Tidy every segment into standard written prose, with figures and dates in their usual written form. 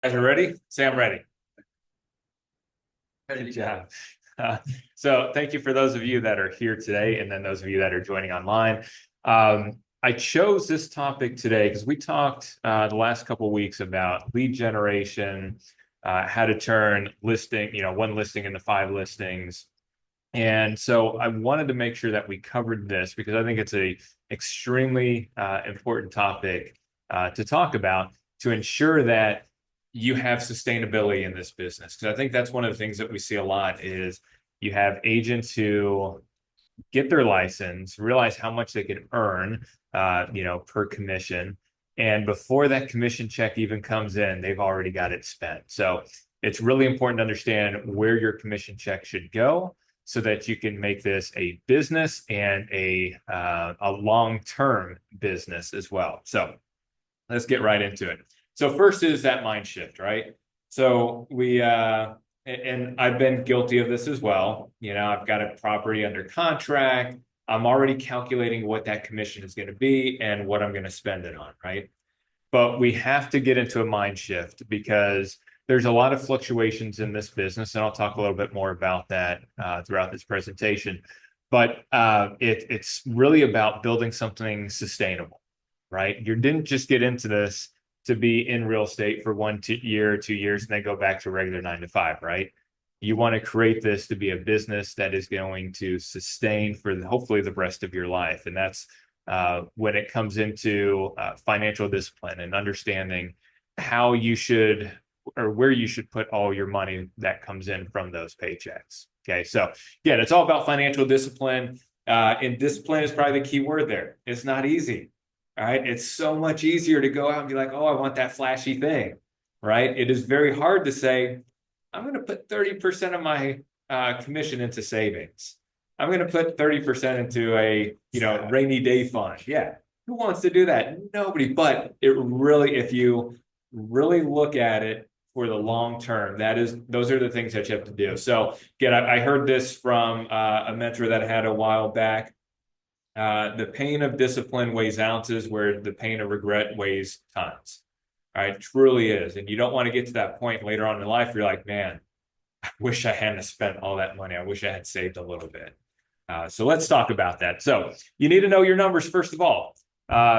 Guys are ready? Say I'm ready. Good job. Uh, so thank you for those of you that are here today, and then those of you that are joining online. I chose this topic today because we talked the last couple of weeks about lead generation, how to turn one listing into five listings. And so I wanted to make sure that we covered this because I think it's a extremely important topic to talk about to ensure that you have sustainability in this business. Because I think that's one of the things that we see a lot is you have agents who get their license, realize how much they can earn, per commission. And before that commission check even comes in, they've already got it spent. So it's really important to understand where your commission check should go so that you can make this a business and a long-term business as well. So let's get right into it. So first is that mind shift, right? So and I've been guilty of this as well. I've got a property under contract. I'm already calculating what that commission is going to be and what I'm going to spend it on, right? But we have to get into a mind shift because there's a lot of fluctuations in this business, and I'll talk a little bit more about that throughout this presentation. But it's really about building something sustainable, right? You didn't just get into this to be in real estate for 1 year, 2 years, and then go back to a regular 9 to 5, right? You want to create this to be a business that is going to sustain for hopefully the rest of your life. And that's when it comes into financial discipline and understanding how you should or where you should put all your money that comes in from those paychecks. Okay, so again, it's all about financial discipline. And discipline is probably the key word there. It's not easy. All right. It's so much easier to go out and be like, oh, I want that flashy thing. Right. It is very hard to say, I'm going to put 30% of my commission into savings. I'm going to put 30% into a, rainy day fund. Yeah. Who wants to do that? Nobody. But if you really look at it for the long term, those are the things that you have to do. So again, I heard this from a mentor that I had a while back. The pain of discipline weighs ounces where the pain of regret weighs tons. All right, truly is. And you don't want to get to that point later on in life where you're like, man, I wish I hadn't spent all that money. I wish I had saved a little bit. So let's talk about that. So you need to know your numbers, first of all,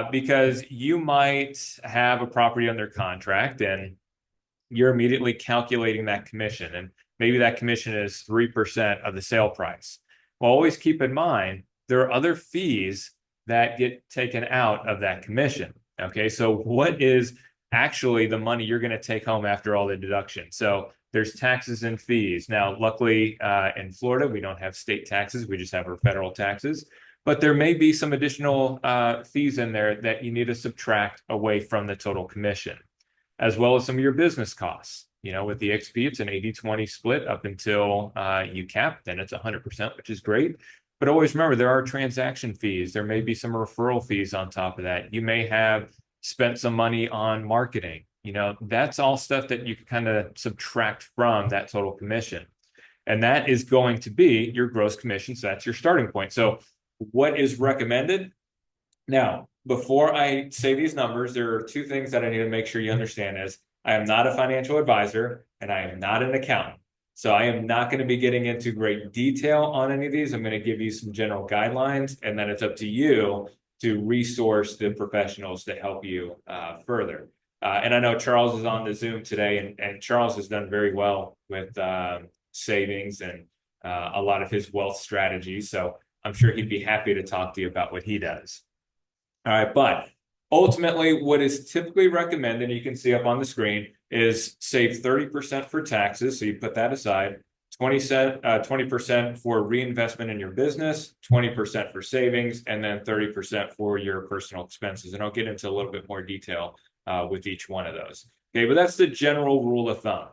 because you might have a property under contract and you're immediately calculating that commission. And maybe that commission is 3% of the sale price. Well, always keep in mind, there are other fees that get taken out of that commission. Okay, so what is actually the money you're going to take home after all the deductions? So there's taxes and fees. Now, luckily in Florida, we don't have state taxes. We just have our federal taxes. But there may be some additional fees in there that you need to subtract away from the total commission, as well as some of your business costs. With the XP, it's an 80-20 split up until you cap, then it's 100%, which is great. But always remember, there are transaction fees. There may be some referral fees on top of that. You may have spent some money on marketing. That's all stuff that you can kind of subtract from that total commission. And that is going to be your gross commission. So that's your starting point. So what is recommended? Now, before I say these numbers, there are two things that I need to make sure you understand is I am not a financial advisor and I am not an accountant. So I am not going to be getting into great detail on any of these. I'm going to give you some general guidelines, and then it's up to you to resource the professionals to help you further. And I know Charles is on the Zoom today, and Charles has done very well with savings and a lot of his wealth strategies. So I'm sure he'd be happy to talk to you about what he does. All right, but ultimately, what is typically recommended, you can see up on the screen, is save 30% for taxes. So you put that aside, 20% for reinvestment in your business, 20% for savings, and then 30% for your personal expenses. And I'll get into a little bit more detail with each one of those. Okay, but that's the general rule of thumb.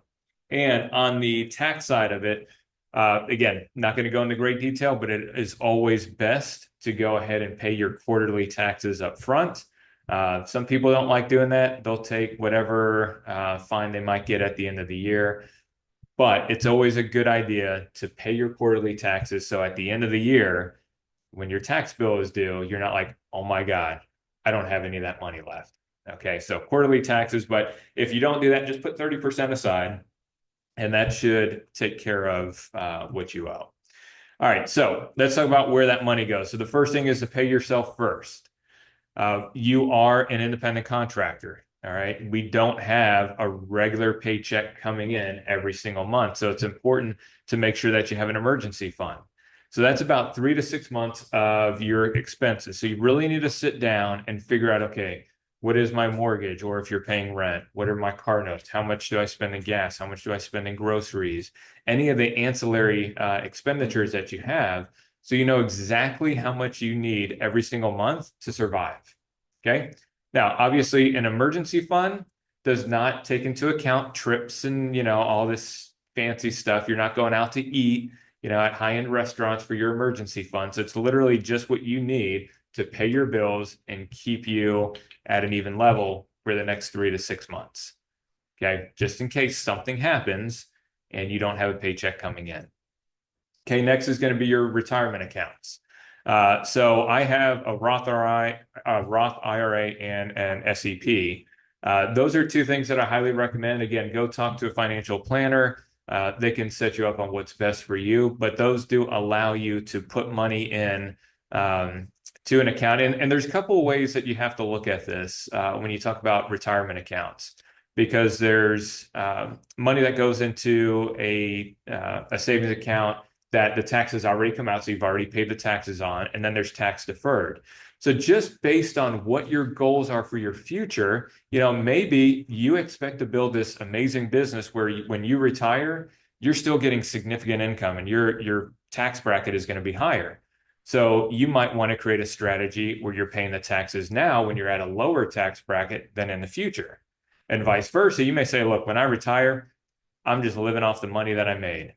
And on the tax side of it, again, not going to go into great detail, but it is always best to go ahead and pay your quarterly taxes up front. Some people don't like doing that. They'll take whatever fine they might get at the end of the year. But it's always a good idea to pay your quarterly taxes. So at the end of the year, when your tax bill is due, you're not like, oh my God, I don't have any of that money left. Okay, so quarterly taxes, but if you don't do that, just put 30% aside, and that should take care of what you owe. All right, so let's talk about where that money goes. So the first thing is to pay yourself first. You are an independent contractor. All right. We don't have a regular paycheck coming in every single month. So it's important to make sure that you have an emergency fund. So that's about 3 to 6 months of your expenses. So you really need to sit down and figure out, okay, what is my mortgage? Or if you're paying rent, what are my car notes? How much do I spend in gas? How much do I spend in groceries? Any of the ancillary expenditures that you have. So you know exactly how much you need every single month to survive. Okay. Now, obviously, an emergency fund does not take into account trips and, all this fancy stuff. You're not going out to eat, at high-end restaurants for your emergency fund. So it's literally just what you need to pay your bills and keep you at an even level for the next 3 to 6 months. Okay. Just in case something happens and you don't have a paycheck coming in. Okay. Next is going to be your retirement accounts. So I have a Roth IRA and an SEP. Those are two things that I highly recommend. Again, go talk to a financial planner. They can set you up on what's best for you, but those do allow you to put money in to an account. And there's a couple of ways that you have to look at this when you talk about retirement accounts, because there's money that goes into a savings account that the taxes already come out, so you've already paid the taxes on, and then there's tax deferred. So just based on what your goals are for your future, maybe you expect to build this amazing business where when you retire, you're still getting significant income and your tax bracket is going to be higher. So you might want to create a strategy where you're paying the taxes now when you're at a lower tax bracket than in the future. And vice versa. You may say, look, when I retire, I'm just living off the money that I made.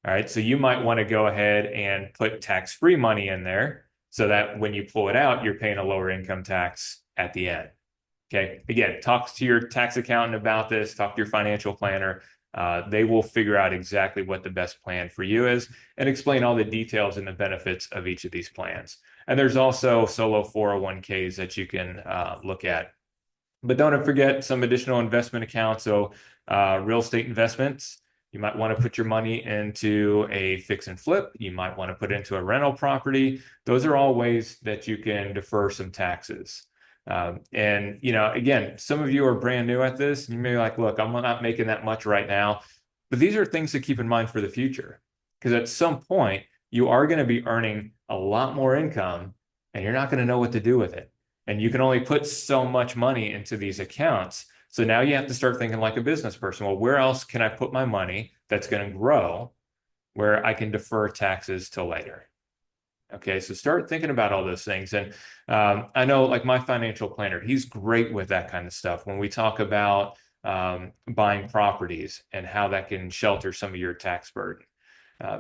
All right. So you might want to go ahead and put tax-free money in there so that when you pull it out, you're paying a lower income tax at the end. Okay. Again, talk to your tax accountant about this, talk to your financial planner. They will figure out exactly what the best plan for you is and explain all the details and the benefits of each of these plans. And there's also solo 401ks that you can look at. But don't forget some additional investment accounts. So real estate investments. You might want to put your money into a fix and flip. You might want to put it into a rental property. Those are all ways that you can defer some taxes. And, again, some of you are brand new at this. And you may be like, look, I'm not making that much right now. But these are things to keep in mind for the future. Because at some point, you are going to be earning a lot more income and you're not going to know what to do with it. And you can only put so much money into these accounts. So now you have to start thinking like a business person. Well, where else can I put my money that's going to grow where I can defer taxes till later? Okay, so start thinking about all those things. And I know like my financial planner, he's great with that kind of stuff. When we talk about buying properties and how that can shelter some of your tax burden.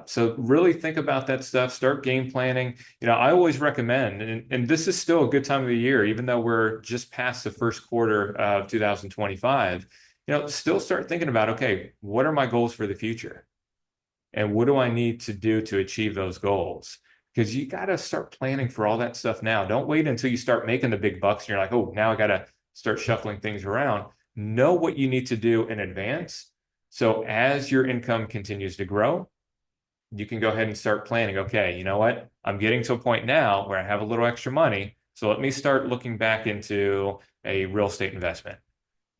So really think about that stuff, start game planning. I always recommend, and this is still a good time of the year, even though we're just past the first quarter of 2025, still start thinking about, okay, what are my goals for the future? And what do I need to do to achieve those goals? Because you got to start planning for all that stuff now. Don't wait until you start making the big bucks and you're like, oh, now I got to start shuffling things around. Know what you need to do in advance. So as your income continues to grow, you can go ahead and start planning. Okay, you know what? I'm getting to a point now where I have a little extra money. So let me start looking back into a real estate investment.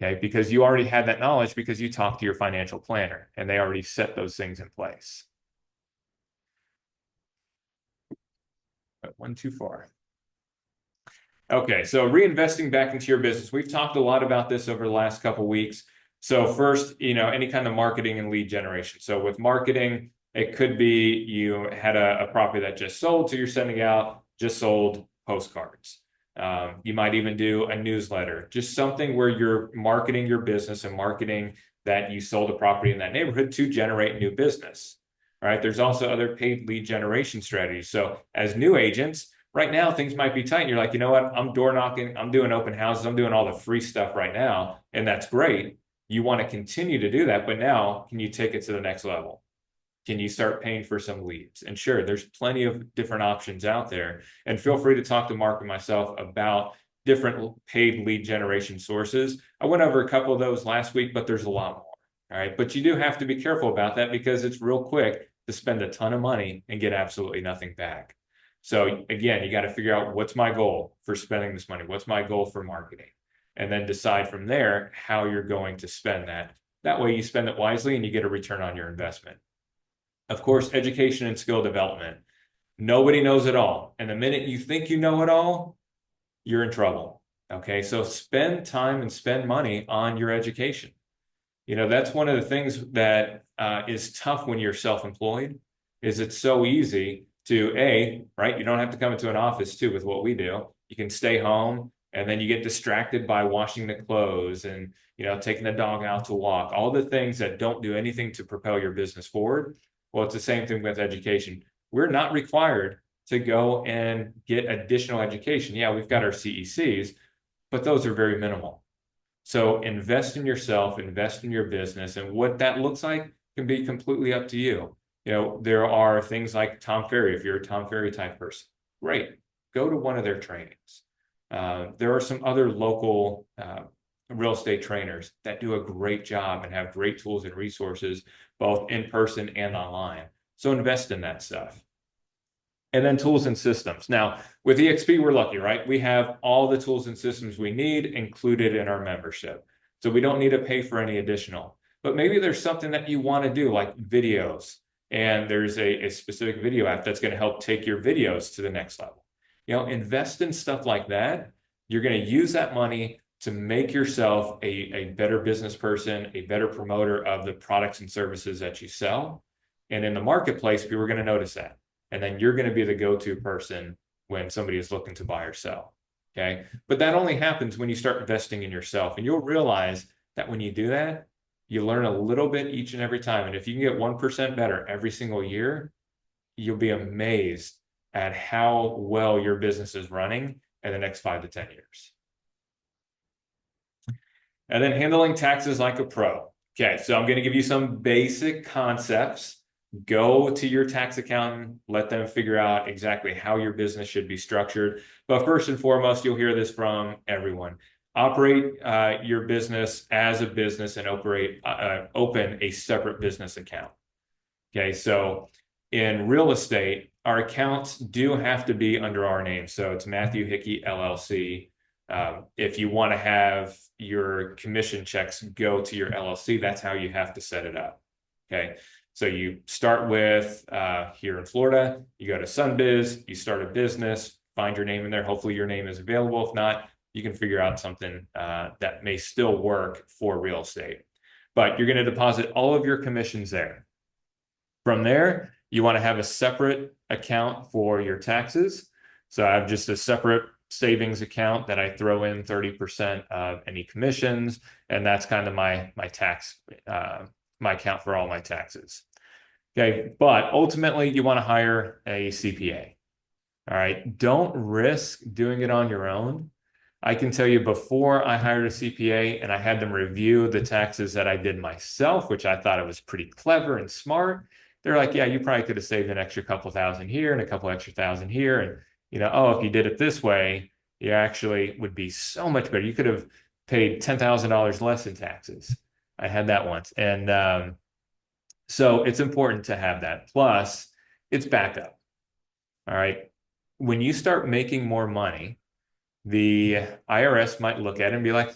Okay, because you already had that knowledge because you talked to your financial planner and they already set those things in place. One too far. Okay, so reinvesting back into your business. We've talked a lot about this over the last couple of weeks. So first, any kind of marketing and lead generation. So with marketing, it could be you had a property that just sold, so you're sending out just sold postcards. You might even do a newsletter, just something where you're marketing your business and marketing that you sold a property in that neighborhood to generate new business. All right. There's also other paid lead generation strategies. So as new agents, right now things might be tight. You're like, you know what? I'm door knocking. I'm doing open houses. I'm doing all the free stuff right now. And that's great. You want to continue to do that. But now can you take it to the next level? Can you start paying for some leads? And sure, there's plenty of different options out there. And feel free to talk to Mark and myself about different paid lead generation sources. I went over a couple of those last week, but there's a lot more. All right. But you do have to be careful about that because it's real quick to spend a ton of money and get absolutely nothing back. So again, you got to figure out what's my goal for spending this money? What's my goal for marketing? And then decide from there how you're going to spend that. That way you spend it wisely and you get a return on your investment. Of course, education and skill development. Nobody knows it all. And the minute you think you know it all, you're in trouble. Okay, so spend time and spend money on your education. That's one of the things that is tough when you're self-employed, is it's so easy to, right? You don't have to come into an office too with what we do. You can stay home and then you get distracted by washing the clothes and, taking the dog out to walk, all the things that don't do anything to propel your business forward. Well, it's the same thing with education. We're not required to go and get additional education. Yeah, we've got our CECs, but those are very minimal. So invest in yourself, invest in your business, and what that looks like can be completely up to you. There are things like Tom Ferry. If you're a Tom Ferry type person, great, go to one of their trainings. There are some other local real estate trainers that do a great job and have great tools and resources, both in person and online. So invest in that stuff. And then tools and systems. Now, with EXP, we're lucky, right? We have all the tools and systems we need included in our membership. So we don't need to pay for any additional. But maybe there's something that you want to do, like videos. And there's a specific video app that's going to help take your videos to the next level. Invest in stuff like that. You're going to use that money to make yourself a better business person, a better promoter of the products and services that you sell. And in the marketplace, people are going to notice that. And then you're going to be the go-to person when somebody is looking to buy or sell. Okay. But that only happens when you start investing in yourself. And you'll realize that when you do that, you learn a little bit each and every time. And if you can get 1% better every single year, you'll be amazed at how well your business is running in the next 5 to 10 years. And then handling taxes like a pro. Okay, so I'm going to give you some basic concepts. Go to your tax accountant, let them figure out exactly how your business should be structured. But first and foremost, you'll hear this from everyone. Operate your business as a business and open a separate business account. Okay, so in real estate, our accounts do have to be under our name. So it's Matthew Hickey LLC. If you want to have your commission checks go to your LLC, that's how you have to set it up. Okay. So you start with here in Florida, you go to Sunbiz, you start a business, find your name in there. Hopefully your name is available. If not, you can figure out something that may still work for real estate. But you're going to deposit all of your commissions there. From there, you want to have a separate account for your taxes. So I have just a separate savings account that I throw in 30% of any commissions, and that's kind of my tax my account for all my taxes. Okay, but ultimately you want to hire a CPA. All right, don't risk doing it on your own. I can tell you, before I hired a CPA and I had them review the taxes that I did myself, which I thought it was pretty clever and smart. They're like, yeah, you probably could have saved an extra couple thousand here and a couple extra thousand here. And if you did it this way, you actually would be so much better. You could have paid $10,000 less in taxes. I had that once. And so it's important to have that. Plus, it's backup. All right. When you start making more money, the IRS might look at it and be like,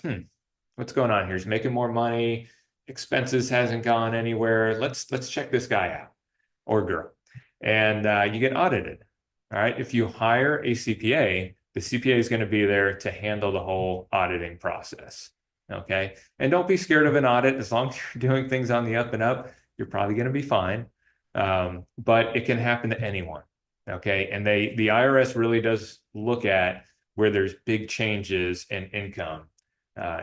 what's going on here? He's making more money. Expenses hasn't gone anywhere. Let's check this guy out or girl. And you get audited. All right. If you hire a CPA, the CPA is going to be there to handle the whole auditing process. Okay. And don't be scared of an audit. As long as you're doing things on the up and up, you're probably going to be fine. But it can happen to anyone. Okay. And the IRS really does look at where there's big changes in income.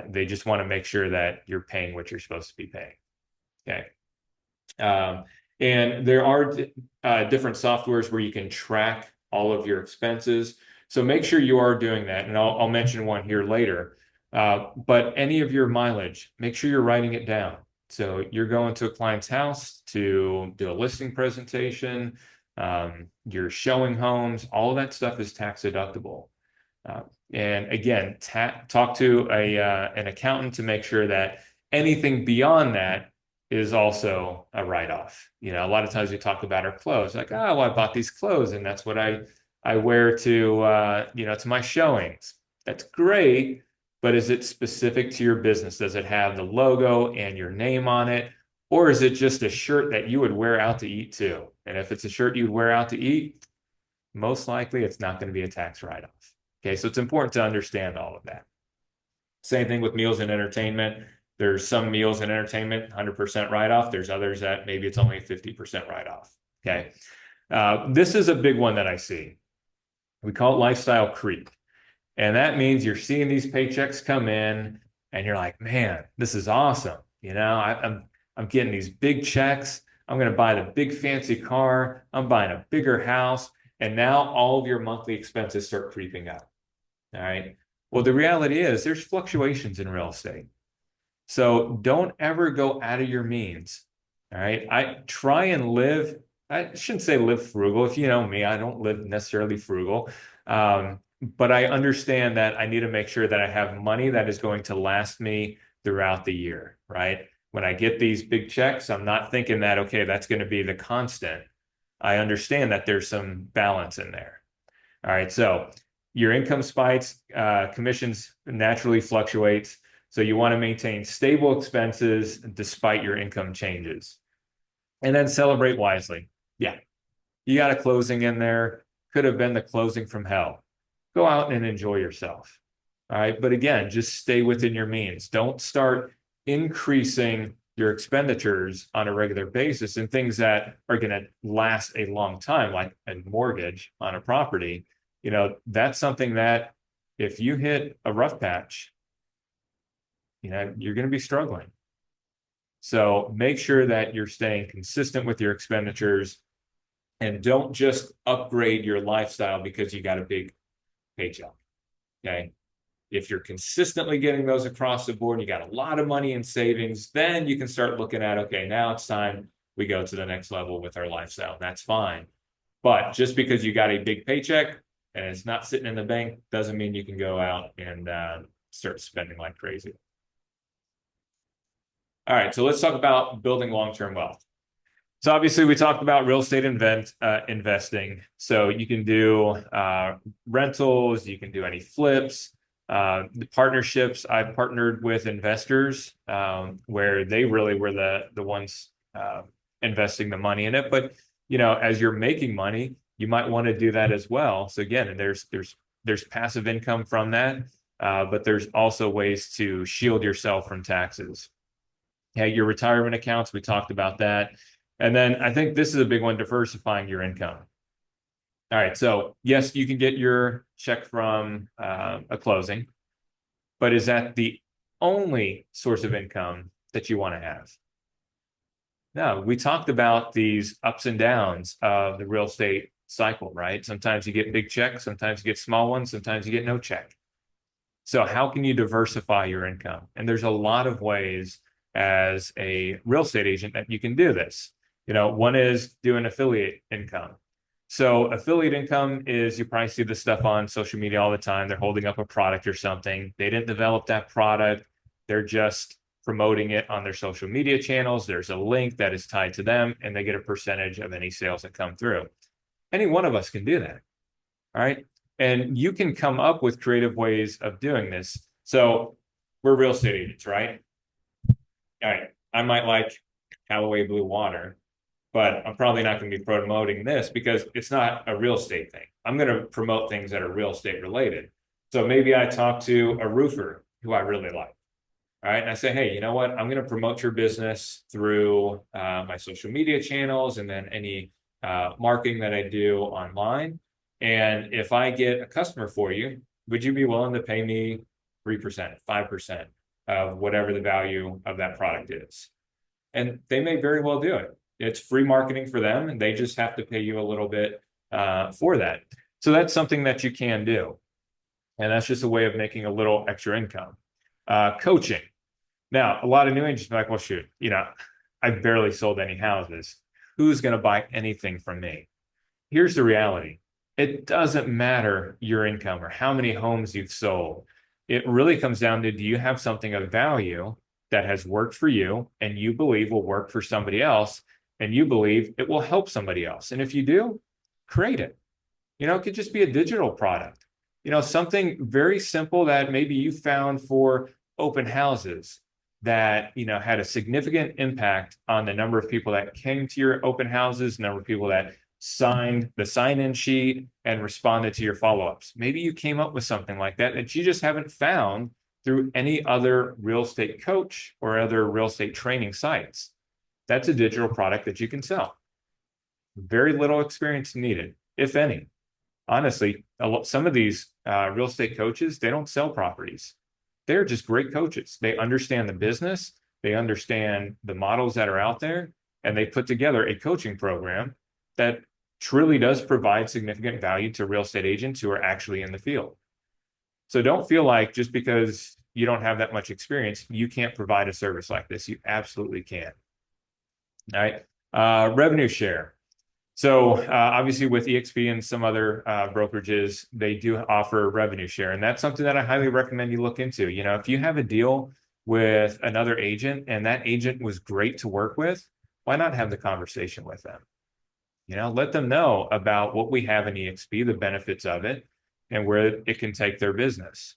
They just want to make sure that you're paying what you're supposed to be paying. Okay. And there are different softwares where you can track all of your expenses. So make sure you are doing that. And I'll mention one here later. But any of your mileage, make sure you're writing it down. So you're going to a client's house to do a listing presentation, you're showing homes, all of that stuff is tax deductible. Uh, and again, talk to an accountant to make sure that anything beyond that is also a write-off. You know, a lot of times we talk about our clothes, like, oh, well, I bought these clothes and that's what I wear to you know, to my showings. That's great, but is it specific to your business? Does it have the logo and your name on it? Or is it just a shirt that you would wear out to eat too? And if it's a shirt you'd wear out to eat, most likely it's not going to be a tax write-off. Okay, so it's important to understand all of that. Same thing with meals and entertainment. There's some meals and entertainment, 100% write-off. There's others that maybe it's only 50% write-off. Okay, this is a big one that I see. We call it lifestyle creep. And that means you're seeing these paychecks come in and you're like, man, this is awesome. You know, I'm getting these big checks. I'm going to buy the big fancy car. I'm buying a bigger house. And now all of your monthly expenses start creeping up. All right. Well, the reality is there's fluctuations in real estate. So don't ever go out of your means. All right. I try and live, I shouldn't say live frugal. If you know me, I don't live necessarily frugal. But I understand that I need to make sure that I have money that is going to last me throughout the year, right? When I get these big checks, I'm not thinking that, okay, that's going to be the constant. I understand that there's some balance in there. All right. So your income spikes, commissions naturally fluctuates. So you want to maintain stable expenses despite your income changes. And then celebrate wisely. Yeah. You got a closing in there. Could have been the closing from hell. Go out and enjoy yourself. All right. But again, just stay within your means. Don't start increasing your expenditures on a regular basis and things that are going to last a long time, like a mortgage on a property. You know, that's something that if you hit a rough patch, you know, you're going to be struggling. So make sure that you're staying consistent with your expenditures and don't just upgrade your lifestyle because you got a big paycheck. Okay. If you're consistently getting those across the board, you got a lot of money in savings, then you can start looking at, okay, now it's time we go to the next level with our lifestyle. That's fine. But just because you got a big paycheck and it's not sitting in the bank doesn't mean you can go out and start spending like crazy. All right, so let's talk about building long-term wealth. So obviously we talked about real estate investing. So you can do rentals, you can do any flips, the partnerships. I've partnered with investors where they really were the ones investing the money in it. But you know, as you're making money, you might want to do that as well. So again, there's passive income from that, but there's also ways to shield yourself from taxes. Yeah, your retirement accounts, we talked about that. And then I think this is a big one, diversifying your income. All right, so yes, you can get your check from a closing, but is that the only source of income that you want to have? No, we talked about these ups and downs of the real estate cycle, right? Sometimes you get big checks, sometimes you get small ones, sometimes you get no check. So how can you diversify your income? And there's a lot of ways as a real estate agent that you can do this. You know, one is doing affiliate income. So affiliate income is, you probably see this stuff on social media all the time. They're holding up a product or something. They didn't develop that product. They're just promoting it on their social media channels. There's a link that is tied to them and they get a percentage of any sales that come through. Any one of us can do that. All right. And you can come up with creative ways of doing this. So we're real estate agents, right? All right. I might like Callaway Blue Water, but I'm probably not going to be promoting this because it's not a real estate thing. I'm going to promote things that are real estate related. So maybe I talk to a roofer who I really like. All right. And I say, hey, you know what? I'm going to promote your business through my social media channels and then any marketing that I do online. And if I get a customer for you, would you be willing to pay me 3%, 5% of whatever the value of that product is? And they may very well do it. It's free marketing for them, and they just have to pay you a little bit for that. So that's something that you can do. And that's just a way of making a little extra income. Coaching. Now, a lot of new agents are like, well, shoot, you know, I've barely sold any houses. Who's going to buy anything from me? Here's the reality. It doesn't matter your income or how many homes you've sold. It really comes down to, do you have something of value that has worked for you and you believe will work for somebody else, and you believe it will help somebody else? And if you do, create it. It could just be a digital product, something very simple that maybe you found for open houses that, had a significant impact on the number of people that came to your open houses, number of people that signed the sign-in sheet and responded to your follow-ups. Maybe you came up with something like that that you just haven't found through any other real estate coach or other real estate training sites. That's a digital product that you can sell. Very little experience needed, if any. Honestly, some of these real estate coaches, they don't sell properties. They're just great coaches. They understand the business, they understand the models that are out there, and they put together a coaching program that truly does provide significant value to real estate agents who are actually in the field. So don't feel like just because you don't have that much experience, you can't provide a service like this. You absolutely can. All right. Revenue share. So obviously with EXP and some other brokerages, they do offer revenue share. And that's something that I highly recommend you look into. If you have a deal with another agent and that agent was great to work with, why not have the conversation with them? Let them know about what we have in EXP, the benefits of it, and where it can take their business.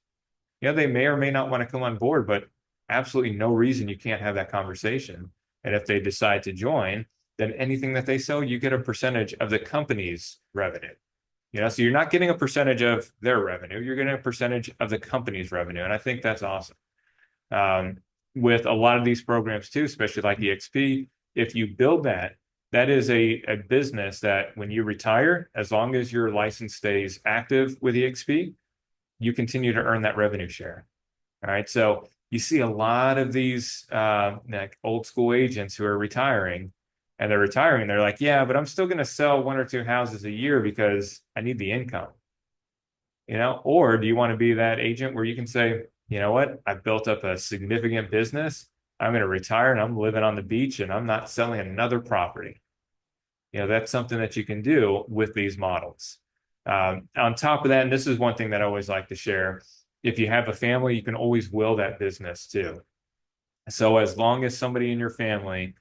They may or may not want to come on board, but absolutely no reason you can't have that conversation. And if they decide to join, then anything that they sell, you get a percentage of the company's revenue. So you're not getting a percentage of their revenue, you're getting a percentage of the company's revenue. And I think that's awesome. With a lot of these programs too, especially like EXP, if you build that is a business that when you retire, as long as your license stays active with EXP, you continue to earn that revenue share. All right. So you see a lot of these like old school agents who are retiring, and they're like, yeah, but I'm still going to sell 1 or 2 houses a year because I need the income. Or do you want to be that agent where you can say, you know what, I've built up a significant business. I'm going to retire and I'm living on the beach and I'm not selling another property. That's something that you can do with these models. On top of that, and this is one thing that I always like to share, if you have a family, you can always will that business too. So as long as somebody in your family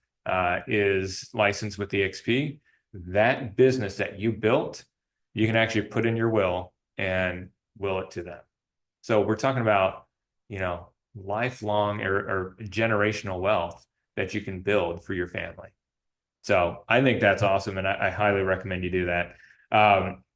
is licensed with EXP, that business that you built, you can actually put in your will and will it to them. So we're talking about, lifelong or generational wealth that you can build for your family. So I think that's awesome, and I highly recommend you do that.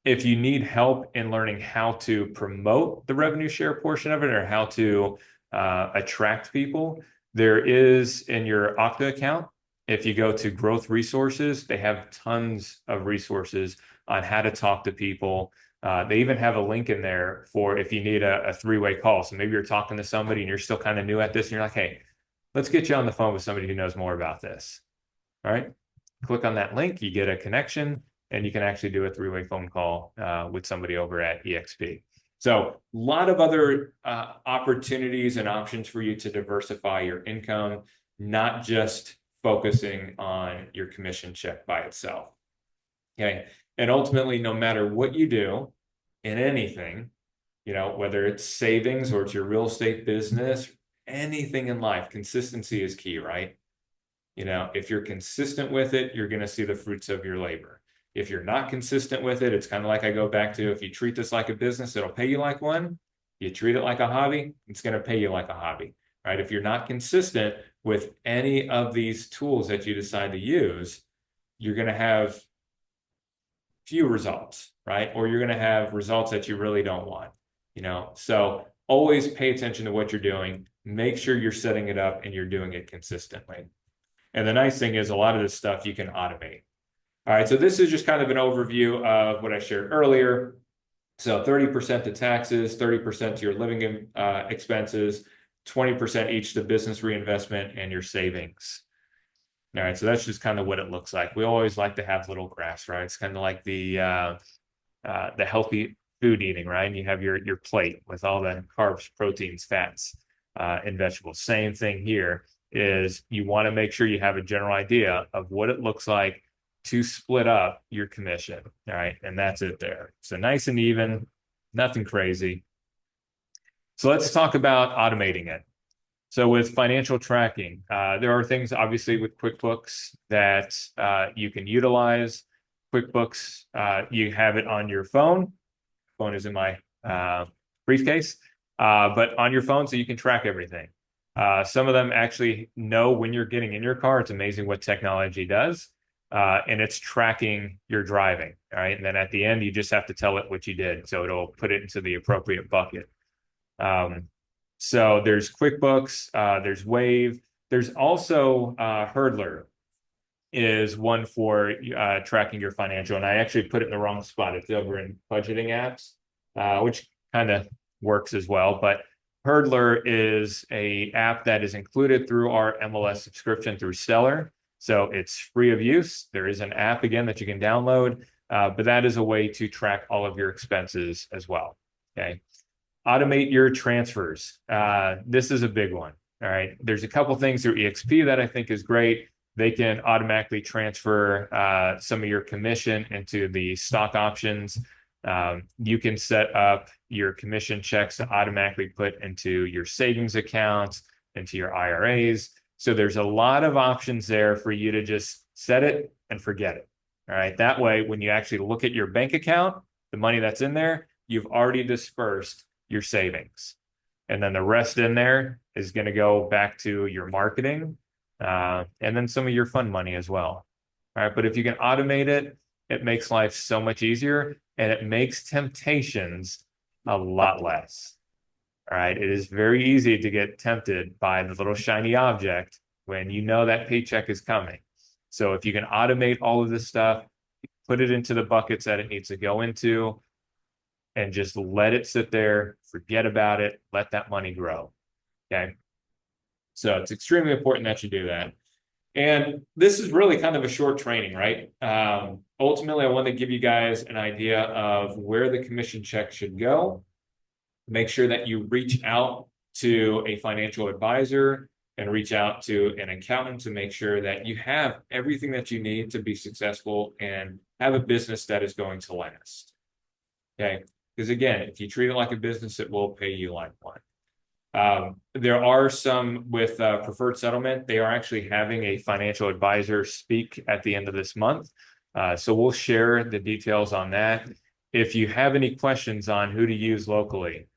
If you need help in learning how to promote the revenue share portion of it or how to attract people, there is in your Okta account. If you go to Growth Resources, they have tons of resources on how to talk to people. They even have a link in there for if you need a 3-way call. So maybe you're talking to somebody and you're still kind of new at this and you're like, hey, let's get you on the phone with somebody who knows more about this. All right. Click on that link, you get a connection, and you can actually do a 3-way phone call with somebody over at EXP. So a lot of other opportunities and options for you to diversify your income, not just focusing on your commission check by itself. Okay. And ultimately, no matter what you do in anything, whether it's savings or it's your real estate business, anything in life, consistency is key, right? If you're consistent with it, you're going to see the fruits of your labor. If you're not consistent with it, it's kind of like I go back to, if you treat this like a business, it'll pay you like one. You treat it like a hobby, it's going to pay you like a hobby, right? If you're not consistent with any of these tools that you decide to use, you're going to have few results, right? Or you're going to have results that you really don't want, So always pay attention to what you're doing. Make sure you're setting it up and you're doing it consistently. And the nice thing is a lot of this stuff you can automate. All right, so this is just kind of an overview of what I shared earlier. So 30% to taxes, 30% to your living expenses, 20% each to business reinvestment and your savings. All right, so that's just kind of what it looks like. We always like to have little graphs, right? It's kind of like the healthy food eating, right? And you have your plate with all the carbs, proteins, fats, and vegetables. Same thing here is you want to make sure you have a general idea of what it looks like to split up your commission. All right. And that's it there. So nice and even, nothing crazy. So let's talk about automating it. So with financial tracking, there are things obviously with QuickBooks that you can utilize. QuickBooks, you have it on your phone. Phone is in my briefcase, but on your phone, so you can track everything. Some of them actually know when you're getting in your car. It's amazing what technology does. And it's tracking your driving. All right. And then at the end, you just have to tell it what you did. So it'll put it into the appropriate bucket. So there's QuickBooks, there's Wave. There's also Hurdler is one for tracking your financial. And I actually put it in the wrong spot. It's over in budgeting apps, which kind of works as well. But Hurdler is a app that is included through our MLS subscription through Stellar. So it's free of use. There is an app, again, that you can download, but that is a way to track all of your expenses as well. Okay. Automate your transfers. This is a big one. All right. There's a couple things through EXP that I think is great. They can automatically transfer some of your commission into the stock options. You can set up your commission checks to automatically put into your savings accounts, into your IRAs. So there's a lot of options there for you to just set it and forget it. All right. That way, when you actually look at your bank account, the money that's in there, you've already dispersed your savings. And then the rest in there is going to go back to your marketing and then some of your fund money as well. All right. But if you can automate it, it makes life so much easier and it makes temptations a lot less. All right. It is very easy to get tempted by the little shiny object when you know that paycheck is coming. So if you can automate all of this stuff, put it into the buckets that it needs to go into, and just let it sit there, forget about it, let that money grow. Okay. So it's extremely important that you do that. And this is really kind of a short training, right? Ultimately, I want to give you guys an idea of where the commission check should go. Make sure that you reach out to a financial advisor and reach out to an accountant to make sure that you have everything that you need to be successful and have a business that is going to last. Okay. Because again, if you treat it like a business, it will pay you like one. There are some with preferred settlement. They are actually having a financial advisor speak at the end of this month. So we'll share the details on that. If you have any questions on who to use locally,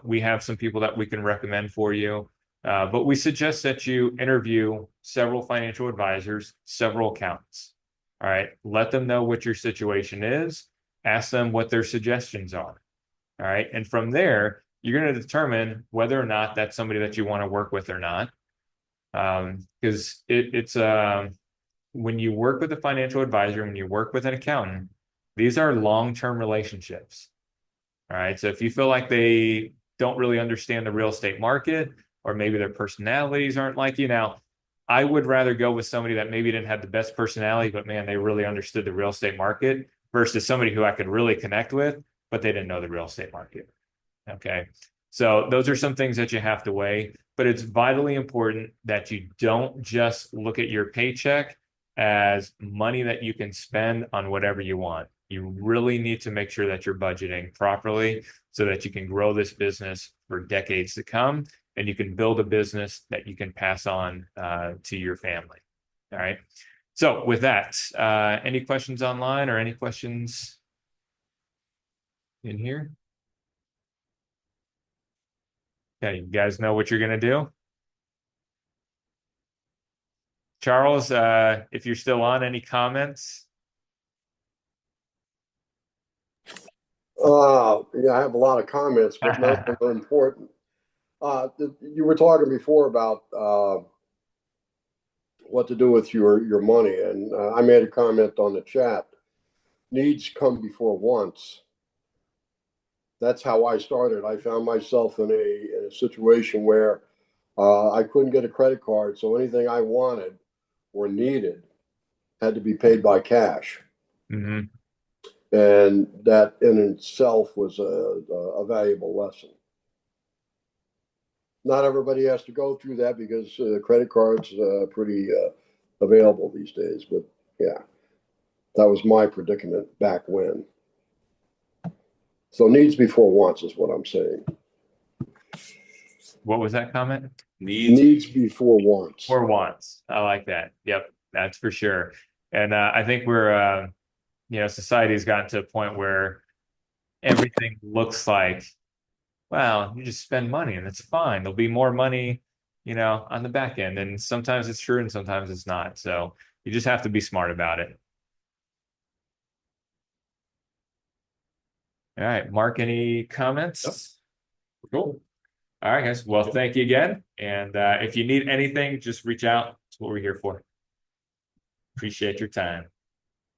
we have some people that we can recommend for you. But we suggest that you interview several financial advisors, several accountants. All right. Let them know what your situation is. Ask them what their suggestions are. All right. And from there, you're going to determine whether or not that's somebody that you want to work with or not. Because it's when you work with a financial advisor, when you work with an accountant, these are long-term relationships. All right. So if you feel like they don't really understand the real estate market, or maybe their personalities aren't like you now, I would rather go with somebody that maybe didn't have the best personality, but man, they really understood the real estate market versus somebody who I could really connect with, but they didn't know the real estate market. Okay. So those are some things that you have to weigh, but it's vitally important that you don't just look at your paycheck as money that you can spend on whatever you want. You really need to make sure that you're budgeting properly so that you can grow this business for decades to come and you can build a business that you can pass on to your family. All right. So with that, any questions online or any questions in here? Okay, you guys know what you're going to do? Charles, if you're still on, any comments? Yeah, I have a lot of comments, but none of them are important. You were talking before about what to do with your money, and I made a comment on the chat. Needs come before wants. That's how I started. I found myself in a situation where I couldn't get a credit card, so anything I wanted or needed had to be paid by cash. Mm-hmm. And that in itself was a valuable lesson. Not everybody has to go through that because credit cards are pretty available these days. But yeah, That was my predicament back when. So needs before wants is what I'm saying. What was that comment? Needs before wants. Or wants. I like that. Yep, that's for sure. And I think we're, society's gotten to a point where everything looks like, wow, you just spend money and it's fine. There'll be more money, on the back end. And sometimes it's true and sometimes it's not. So you just have to be smart about it. All right, Mark, any comments? Cool. All right, guys. Well, thank you again. And if you need anything, just reach out. That's what we're here for. Appreciate your time.